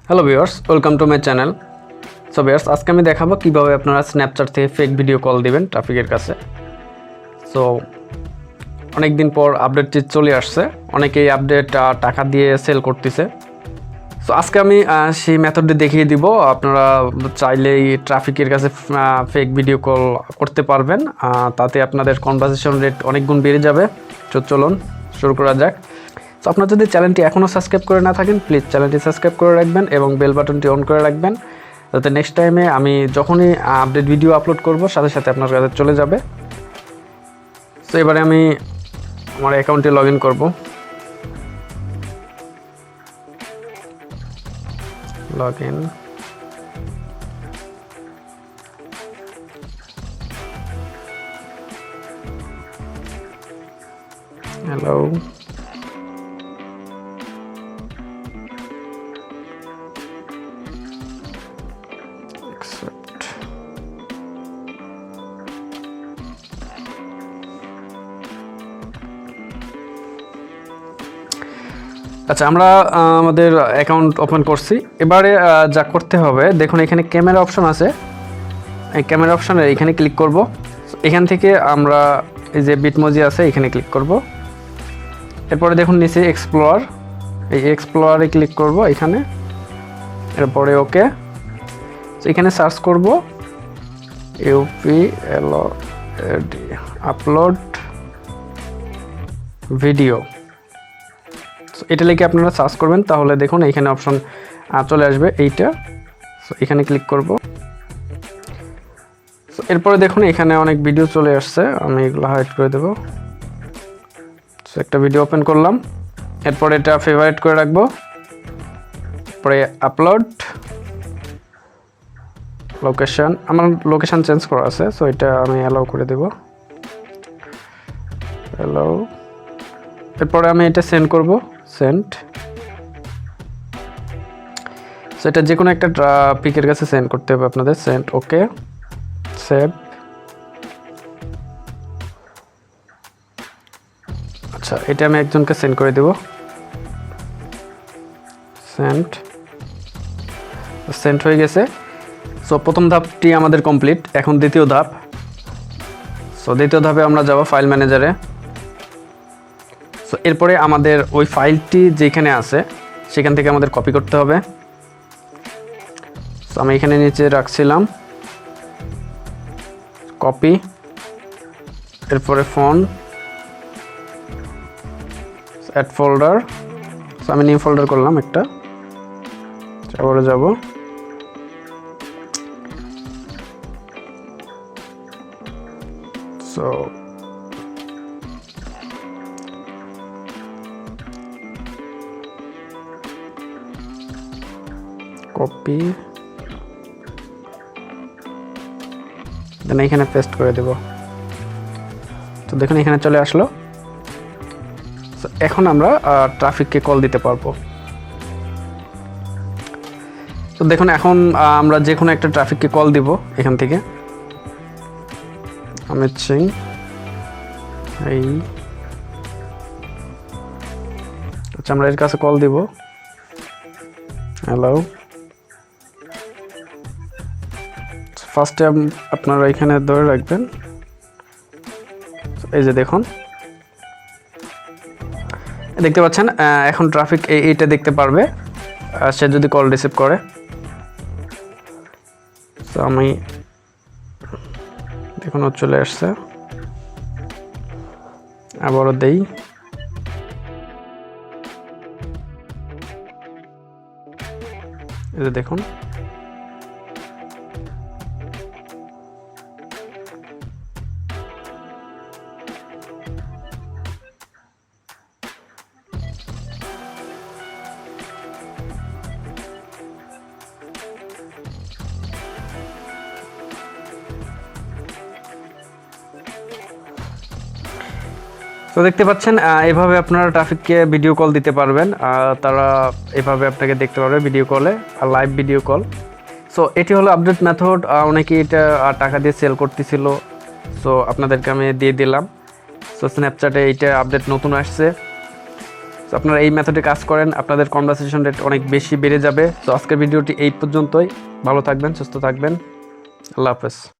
Hello viewers, welcome to my channel. So viewers, আজকে আমি দেখাবো কীভাবে আপনারা স্ন্যাপচ্যাট থেকে ফেক ভিডিও কল দিবেন ট্রাফিকের কাছে। সো অনেক দিন পর আপডেটটি চলে আসছে, অনেকেই আপডেট টাকা দিয়ে সেল করতেছে। সো আজকে আমি সেই মেথডটি দেখিয়ে দিব। আপনারা চাইলেই ট্রাফিকের কাছে ফেক ভিডিও কল করতে পারবেন, তাতে আপনাদের কনভারসেশন রেট অনেক গুণ বেড়ে যাবে। তো চলুন শুরু করা যাক। তো আপনারা যদি চ্যানেলটি এখনও সাবস্ক্রাইব করে না থাকেন, প্লিজ চ্যানেলটি সাবস্ক্রাইব করে রাখবেন এবং বেল বাটনটি অন করে রাখবেন, যাতে নেক্সট টাইমে আমি যখনই আপডেট ভিডিও আপলোড করব সাথে সাথে আপনার কাছে চলে যাবে। তো এবারে আমি আমার অ্যাকাউন্টে লগ ইন করবো। Log in, hello, accept। আচ্ছা, আমরা আমাদের অ্যাকাউন্ট ওপেন করছি। এবারে যা করতে হবে, দেখুন এখানে ক্যামেরা অপশন আছে। এই ক্যামেরা অপশনে এখানে ক্লিক করব। এখান থেকে আমরা এই যে বিটমোজি আছে এখানে ক্লিক করব। এরপরে দেখুন নিচে এক্সপ্লোর, এই এক্সপ্লোরে ক্লিক করব এখানে। এরপরে ওকে, এখানে সার্চ করব UPLOAD, আপলোড ভিডিও। এটা লিখে আপনারা সার্চ করবেন, তাহলে দেখুন এখানে অপশন চলে আসবে এইটা। এখানে ক্লিক করব। এরপরে দেখুন এখানে অনেক ভিডিও চলে আসছে, আমি এগুলো হাইড করে দেব। একটা ভিডিও ওপেন করলাম, এরপরে এটা ফেভারিট করে রাখবো। পরে আপলোড লোকেশন, আমার লোকেশন চেঞ্জ করা আছে, সো এটা আমি অ্যালাউ করে দেব, অ্যালাউ। এরপরে আমি এটা সেন্ড করব, সেন্ড। সেটা যে কোনো একটা পিকের কাছে সেন্ড করতে হবে আপনাদের। সেন্ড, ওকে, সেভ। আচ্ছা, এটা আমি একজনকে সেন্ড করে দেব, সেন্ড। সেন্ড হয়ে গেছে। সো প্রথম ধাপটি আমাদের কমপ্লিট। এখন দ্বিতীয় ধাপ। সো দ্বিতীয় ধাপে আমরা যাব ফাইল ম্যানেজারে। সো এরপরে আমাদের ওই ফাইলটি যেখানে আছে সেখান থেকে আমাদের কপি করতে হবে। সো আমি এখানে নিচে রাখছিলাম, কপি। এরপরে ফোন, অ্যাড ফোল্ডার। সো আমি নিউ ফোল্ডার করলাম একটা। আবারও যাব, সো কপি, দেন এখানে পেস্ট করে দেব। তো দেখুন এখানে চলে আসলো। এখন আমরা ট্রাফিককে কল দিতে পারবো। তো দেখুন এখন আমরা যে কোনো একটা ট্রাফিককে কল দিব এখান থেকে। অমিত সিং, এই, আচ্ছা আমরা এর কাছে কল দিব, হ্যালো। ফার্স্টে আপনারা এখানে ধরে রাখবেন, এই যে দেখুন দেখতে পাচ্ছেন এখন ট্রাফিক এইটা দেখতে পারবে সে যদি কল রিসিভ করে। তো আমি দেখুন ও চলে আসছে, আবারও দেই। এই যে দেখুন তো দেখতে পাচ্ছেন এভাবে আপনারা ট্রাফিককে ভিডিও কল দিতে পারবেন। তারা এভাবে আপনাকে দেখতে পারবে ভিডিও কলে, আর লাইভ ভিডিও কল। সো এটি হলো আপডেট মেথড। অনেকে এটা টাকা দিয়ে সেল করতেছিল, সো আপনাদেরকে আমি দিয়ে দিলাম। সো স্ন্যাপচ্যাটে এইটা আপডেট নতুন আসছে। তো আপনারা এই মেথডে কাজ করেন, আপনাদের কনভারসেশন রেট অনেক বেশি বেড়ে যাবে। তো আজকের ভিডিওটি এই পর্যন্তই। ভালো থাকবেন, সুস্থ থাকবেন। আল্লাহ হাফেজ।